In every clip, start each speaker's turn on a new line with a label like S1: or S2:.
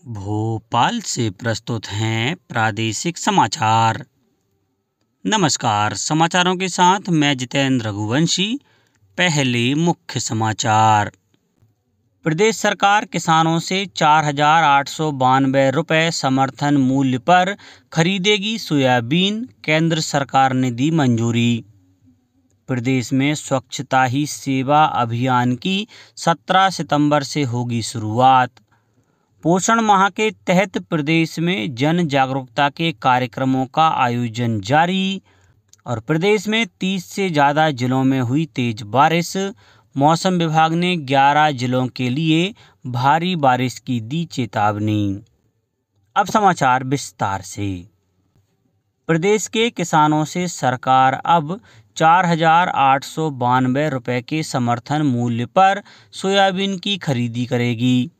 S1: भोपाल से प्रस्तुत हैं प्रादेशिक समाचार। नमस्कार, समाचारोर के साथ मैं जितेंद्र रघुवंशी। पहले मुख्य समाचार। प्रदेश सरकार किसानों से 4,892 रुपये समर्थन मूल्य पर खरीदेगी सोयाबीन, केंद्र सरकार ने दी मंजूरी। प्रदेश में स्वच्छता ही सेवा अभियान की 17 सितंबर से होगी शुरुआत। पोषण माह के तहत प्रदेश में जन जागरूकता के कार्यक्रमों का आयोजन जारी। और प्रदेश में 30 से ज़्यादा जिलों में हुई तेज बारिश। मौसम विभाग ने 11 जिलों के लिए भारी बारिश की दी चेतावनी। अब समाचार विस्तार से। प्रदेश के किसानों से सरकार अब 4,892 रुपये के समर्थन मूल्य पर सोयाबीन की खरीदी करेगी।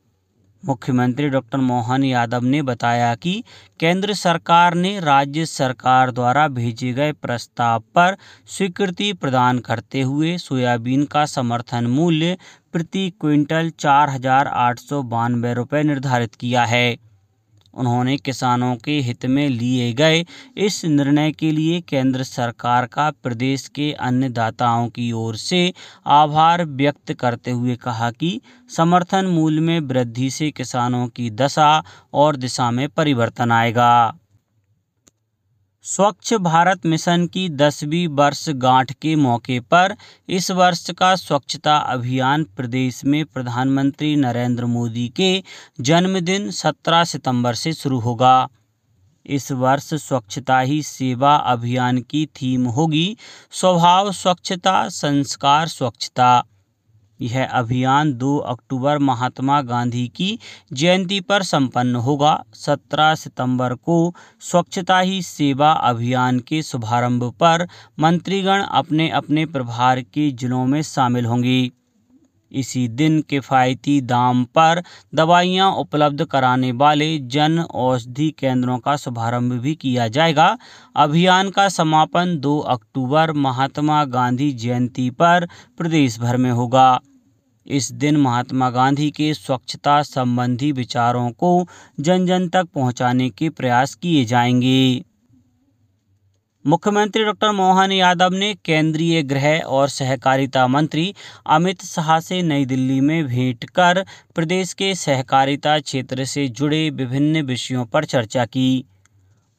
S1: मुख्यमंत्री डॉक्टर मोहन यादव ने बताया कि केंद्र सरकार ने राज्य सरकार द्वारा भेजे गए प्रस्ताव पर स्वीकृति प्रदान करते हुए सोयाबीन का समर्थन मूल्य प्रति क्विंटल 4,892 रुपये निर्धारित किया है। उन्होंने किसानों के हित में लिए गए इस निर्णय के लिए केंद्र सरकार का प्रदेश के अन्नदाताओं की ओर से आभार व्यक्त करते हुए कहा कि समर्थन मूल्य में वृद्धि से किसानों की दशा और दिशा में परिवर्तन आएगा। स्वच्छ भारत मिशन की 10वीं वर्षगांठ के मौके पर इस वर्ष का स्वच्छता अभियान प्रदेश में प्रधानमंत्री नरेंद्र मोदी के जन्मदिन 17 सितंबर से शुरू होगा। इस वर्ष स्वच्छता ही सेवा अभियान की थीम होगी स्वभाव स्वच्छता, संस्कार स्वच्छता। यह अभियान 2 अक्टूबर महात्मा गांधी की जयंती पर संपन्न होगा। 17 सितंबर को स्वच्छता ही सेवा अभियान के शुभारंभ पर मंत्रीगण अपने अपने प्रभार के जिलों में शामिल होंगे। इसी दिन किफ़ायती दाम पर दवाइयां उपलब्ध कराने वाले जन औषधि केंद्रों का शुभारंभ भी किया जाएगा। अभियान का समापन 2 अक्टूबर महात्मा गांधी जयंती पर प्रदेश भर में होगा। इस दिन महात्मा गांधी के स्वच्छता संबंधी विचारों को जन जन तक पहुंचाने के प्रयास किए जाएंगे। मुख्यमंत्री डॉक्टर मोहन यादव ने केंद्रीय गृह और सहकारिता मंत्री अमित शाह से नई दिल्ली में भेंट कर प्रदेश के सहकारिता क्षेत्र से जुड़े विभिन्न विषयों पर चर्चा की।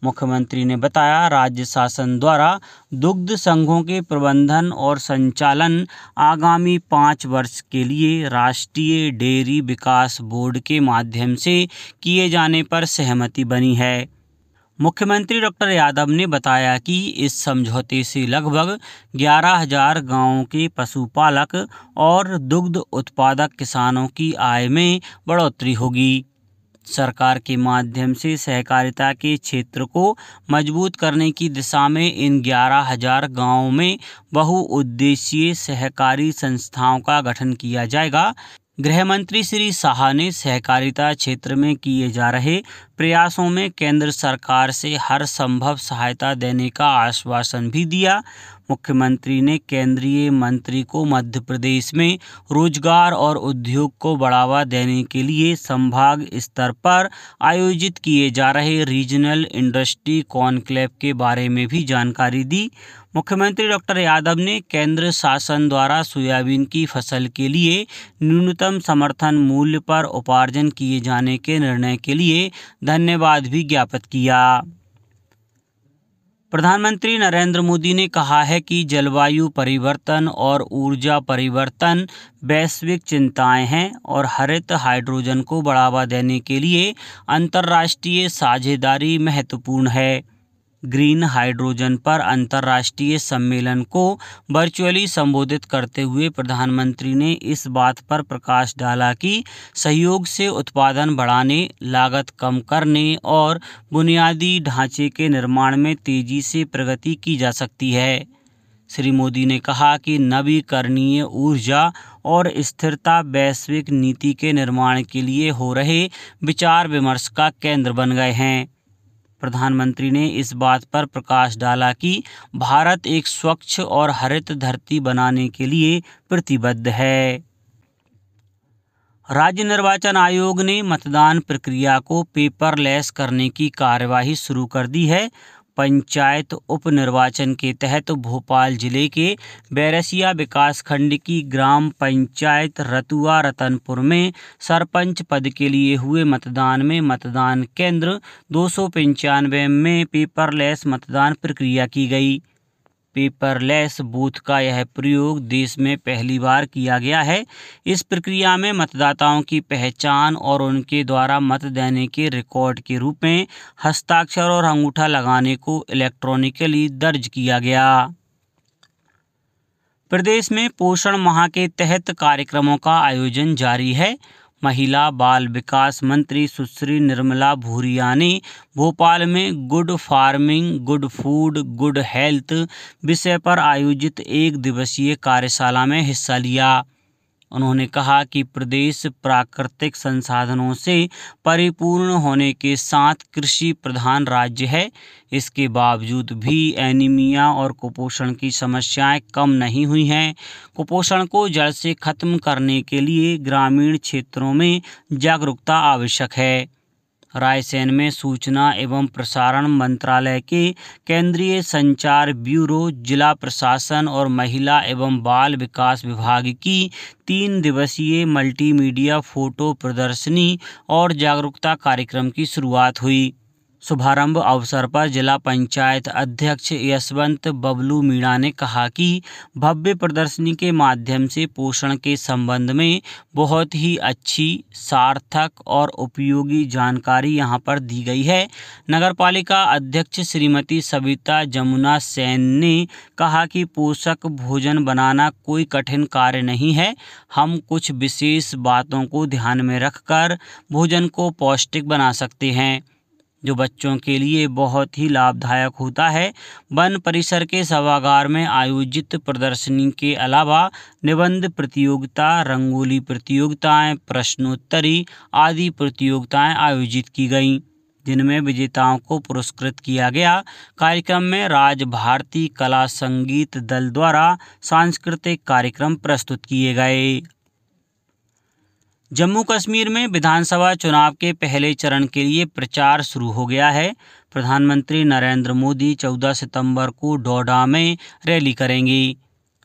S1: मुख्यमंत्री ने बताया, राज्य शासन द्वारा दुग्ध संघों के प्रबंधन और संचालन आगामी 5 वर्ष के लिए राष्ट्रीय डेयरी विकास बोर्ड के माध्यम से किए जाने पर सहमति बनी है। मुख्यमंत्री डॉक्टर यादव ने बताया कि इस समझौते से लगभग 11,000 गांवों के पशुपालक और दुग्ध उत्पादक किसानों की आय में बढ़ोतरी होगी। सरकार के माध्यम से सहकारिता के क्षेत्र को मजबूत करने की दिशा में इन 11,000 गांवों में बहुउद्देशीय सहकारी संस्थाओं का गठन किया जाएगा। गृह मंत्री श्री शाह ने सहकारिता क्षेत्र में किए जा रहे प्रयासों में केंद्र सरकार से हर संभव सहायता देने का आश्वासन भी दिया। मुख्यमंत्री ने केंद्रीय मंत्री को मध्य प्रदेश में रोजगार और उद्योग को बढ़ावा देने के लिए संभाग स्तर पर आयोजित किए जा रहे रीजनल इंडस्ट्री कॉन्क्लेव के बारे में भी जानकारी दी। मुख्यमंत्री डॉक्टर यादव ने केंद्र शासन द्वारा सोयाबीन की फसल के लिए न्यूनतम समर्थन मूल्य पर उपार्जन किए जाने के निर्णय के लिए धन्यवाद भी ज्ञापित किया। प्रधानमंत्री नरेंद्र मोदी ने कहा है कि जलवायु परिवर्तन और ऊर्जा परिवर्तन वैश्विक चिंताएं हैं और हरित हाइड्रोजन को बढ़ावा देने के लिए अंतर्राष्ट्रीय साझेदारी महत्वपूर्ण है। ग्रीन हाइड्रोजन पर अंतर्राष्ट्रीय सम्मेलन को वर्चुअली संबोधित करते हुए प्रधानमंत्री ने इस बात पर प्रकाश डाला कि सहयोग से उत्पादन बढ़ाने, लागत कम करने और बुनियादी ढांचे के निर्माण में तेजी से प्रगति की जा सकती है। श्री मोदी ने कहा कि नवीकरणीय ऊर्जा और स्थिरता वैश्विक नीति के निर्माण के लिए हो रहे विचार विमर्श का केंद्र बन गए हैं। प्रधानमंत्री ने इस बात पर प्रकाश डाला कि भारत एक स्वच्छ और हरित धरती बनाने के लिए प्रतिबद्ध है। राज्य निर्वाचन आयोग ने मतदान प्रक्रिया को पेपरलेस करने की कार्यवाही शुरू कर दी है। पंचायत उप निर्वाचन के तहत भोपाल जिले के बैरसिया विकासखंड की ग्राम पंचायत रतुआ रतनपुर में सरपंच पद के लिए हुए मतदान में मतदान केंद्र 295 में पेपरलेस मतदान प्रक्रिया की गई। पेपरलेस बूथ का यह प्रयोग देश में पहली बार किया गया है। इस प्रक्रिया में मतदाताओं की पहचान और उनके द्वारा मत देने के रिकॉर्ड के रूप में हस्ताक्षर और अंगूठा लगाने को इलेक्ट्रॉनिकली दर्ज किया गया। प्रदेश में पोषण माह के तहत कार्यक्रमों का आयोजन जारी है। महिला बाल विकास मंत्री सुश्री निर्मला भूरिया ने भोपाल में good farming good food good health विषय पर आयोजित एक दिवसीय कार्यशाला में हिस्सा लिया। उन्होंने कहा कि प्रदेश प्राकृतिक संसाधनों से परिपूर्ण होने के साथ कृषि प्रधान राज्य है। इसके बावजूद भी एनीमिया और कुपोषण की समस्याएं कम नहीं हुई हैं। कुपोषण को जड़ से खत्म करने के लिए ग्रामीण क्षेत्रों में जागरूकता आवश्यक है। रायसेन में सूचना एवं प्रसारण मंत्रालय के केंद्रीय संचार ब्यूरो, जिला प्रशासन और महिला एवं बाल विकास विभाग की 3 दिवसीय मल्टीमीडिया फोटो प्रदर्शनी और जागरूकता कार्यक्रम की शुरुआत हुई। शुभारंभ अवसर पर जिला पंचायत अध्यक्ष यशवंत बबलू मीणा ने कहा कि भव्य प्रदर्शनी के माध्यम से पोषण के संबंध में बहुत ही अच्छी, सार्थक और उपयोगी जानकारी यहां पर दी गई है। नगरपालिका अध्यक्ष श्रीमती सविता जमुना सेन ने कहा कि पोषक भोजन बनाना कोई कठिन कार्य नहीं है। हम कुछ विशेष बातों को ध्यान में रखकर भोजन को पौष्टिक बना सकते हैं, जो बच्चों के लिए बहुत ही लाभदायक होता है। वन परिसर के सभागार में आयोजित प्रदर्शनी के अलावा निबंध प्रतियोगिता, रंगोली प्रतियोगिताएं, प्रश्नोत्तरी आदि प्रतियोगिताएं आयोजित की गईं, जिनमें विजेताओं को पुरस्कृत किया गया। कार्यक्रम में राज भारती कला संगीत दल द्वारा सांस्कृतिक कार्यक्रम प्रस्तुत किए गए। जम्मू कश्मीर में विधानसभा चुनाव के पहले चरण के लिए प्रचार शुरू हो गया है। प्रधानमंत्री नरेंद्र मोदी 14 सितंबर को डोडा में रैली करेंगे।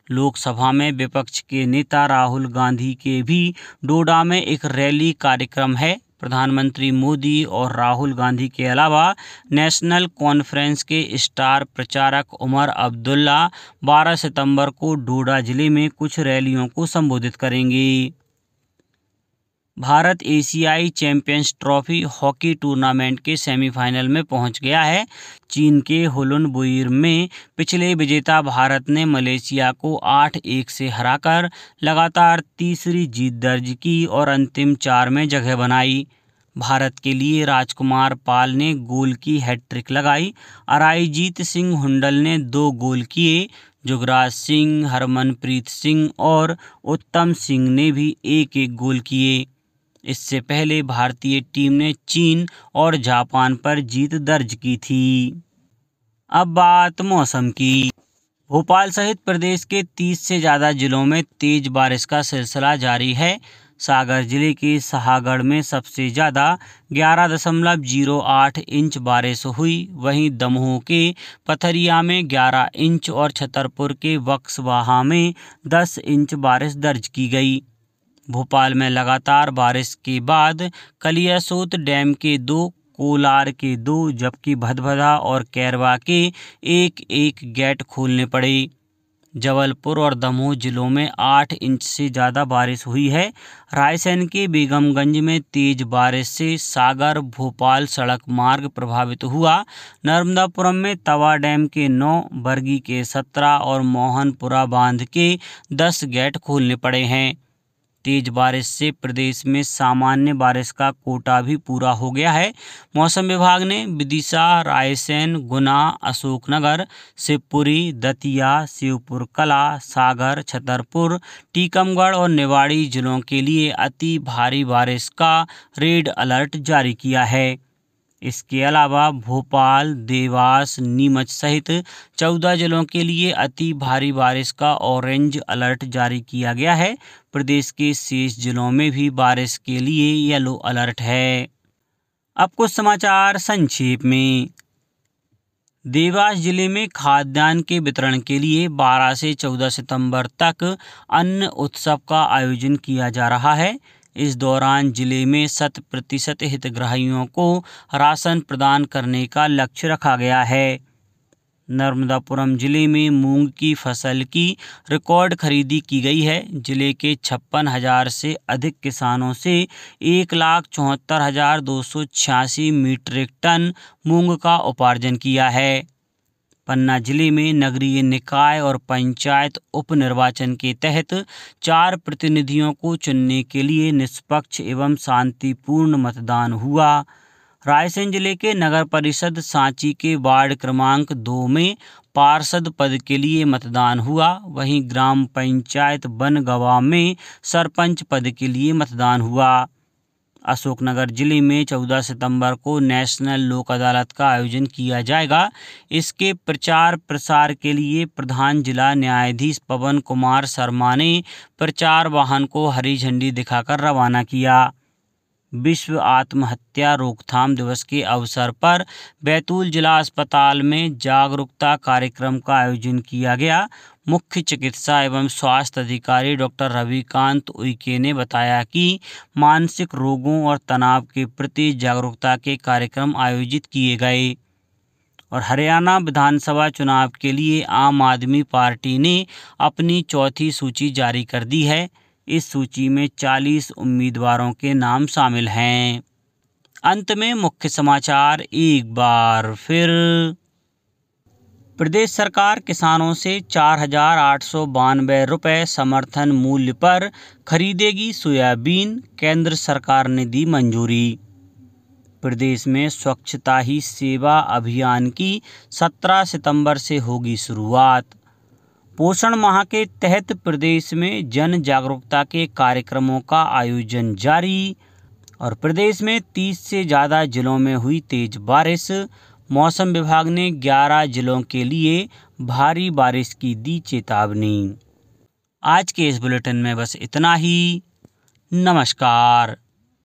S1: लोकसभा में विपक्ष के नेता राहुल गांधी के भी डोडा में एक रैली कार्यक्रम है। प्रधानमंत्री मोदी और राहुल गांधी के अलावा नेशनल कॉन्फ्रेंस के स्टार प्रचारक उमर अब्दुल्ला 12 सितंबर को डोडा जिले में कुछ रैलियों को संबोधित करेंगे। भारत एशियाई चैंपियंस ट्रॉफी हॉकी टूर्नामेंट के सेमीफाइनल में पहुंच गया है। चीन के हुलुन बुइर में पिछले विजेता भारत ने मलेशिया को 8-1 से हराकर लगातार तीसरी जीत दर्ज की और अंतिम 4 में जगह बनाई। भारत के लिए राजकुमार पाल ने गोल की हैट्रिक लगाई। अराईजीत सिंह हुंडल ने 2 गोल किए। जुगराज सिंह, हरमनप्रीत सिंह और उत्तम सिंह ने भी 1-1 गोल किए। इससे पहले भारतीय टीम ने चीन और जापान पर जीत दर्ज की थी। अब बात मौसम की। भोपाल सहित प्रदेश के 30 से ज़्यादा जिलों में तेज बारिश का सिलसिला जारी है। सागर जिले के सहागढ़ में सबसे ज़्यादा 11.08 इंच बारिश हुई। वहीं दमोह के पथरिया में 11 इंच और छतरपुर के बक्सवाहा में 10 इंच बारिश दर्ज की गई। भोपाल में लगातार बारिश के बाद कलियासोत डैम के 2, कोलार के 2 जबकि भदभदा और कैरवा के 1-1 गेट खोलने पड़े। जबलपुर और दमोह जिलों में 8 इंच से ज़्यादा बारिश हुई है। रायसेन के बेगमगंज में तेज बारिश से सागर भोपाल सड़क मार्ग प्रभावित हुआ। नर्मदापुरम में तवा डैम के 9, बरगी के 17 और मोहनपुरा बांध के 10 गेट खोलने पड़े हैं। तेज बारिश से प्रदेश में सामान्य बारिश का कोटा भी पूरा हो गया है। मौसम विभाग ने विदिशा, रायसेन, गुना, अशोकनगर, शिवपुरी, दतिया, शिवपुर कला, सागर, छतरपुर, टीकमगढ़ और निवाड़ी जिलों के लिए अति भारी बारिश का रेड अलर्ट जारी किया है। इसके अलावा भोपाल, देवास, नीमच सहित 14 जिलों के लिए अति भारी बारिश का ऑरेंज अलर्ट जारी किया गया है। प्रदेश के शेष जिलों में भी बारिश के लिए येलो अलर्ट है। अब कुछ समाचार संक्षेप में। देवास जिले में खाद्यान्न के वितरण के लिए 12 से 14 सितंबर तक अन्न उत्सव का आयोजन किया जा रहा है। इस दौरान जिले में 100% हितग्राहियों को राशन प्रदान करने का लक्ष्य रखा गया है। नर्मदापुरम जिले में मूंग की फसल की रिकॉर्ड खरीदी की गई है। जिले के 56,000 से अधिक किसानों से 1,74,286 मीट्रिक टन मूंग का उपार्जन किया है। पन्ना जिले में नगरीय निकाय और पंचायत उपनिर्वाचन के तहत 4 प्रतिनिधियों को चुनने के लिए निष्पक्ष एवं शांतिपूर्ण मतदान हुआ। रायसेन जिले के नगर परिषद सांची के वार्ड क्रमांक 2 में पार्षद पद के लिए मतदान हुआ। वहीं ग्राम पंचायत बनगवा में सरपंच पद के लिए मतदान हुआ। अशोकनगर जिले में 14 सितंबर को नेशनल लोक अदालत का आयोजन किया जाएगा। इसके प्रचार प्रसार के लिए प्रधान जिला न्यायाधीश पवन कुमार शर्मा ने प्रचार वाहन को हरी झंडी दिखाकर रवाना किया। विश्व आत्महत्या रोकथाम दिवस के अवसर पर बैतूल जिला अस्पताल में जागरूकता कार्यक्रम का आयोजन किया गया। मुख्य चिकित्सा एवं स्वास्थ्य अधिकारी डॉक्टर रविकांत उइके ने बताया कि मानसिक रोगों और तनाव के प्रति जागरूकता के कार्यक्रम आयोजित किए गए। और हरियाणा विधानसभा चुनाव के लिए आम आदमी पार्टी ने अपनी चौथी सूची जारी कर दी है। इस सूची में 40 उम्मीदवारों के नाम शामिल हैं। अंत में मुख्य समाचार एक बार फिर। प्रदेश सरकार किसानों से 4,892 रुपये समर्थन मूल्य पर खरीदेगी सोयाबीन, केंद्र सरकार ने दी मंजूरी। प्रदेश में स्वच्छता ही सेवा अभियान की 17 सितंबर से होगी शुरुआत। पोषण माह के तहत प्रदेश में जन जागरूकता के कार्यक्रमों का आयोजन जारी। और प्रदेश में 30 से ज़्यादा जिलों में हुई तेज बारिश। मौसम विभाग ने 11 जिलों के लिए भारी बारिश की दी चेतावनी। आज के इस बुलेटिन में बस इतना ही। नमस्कार।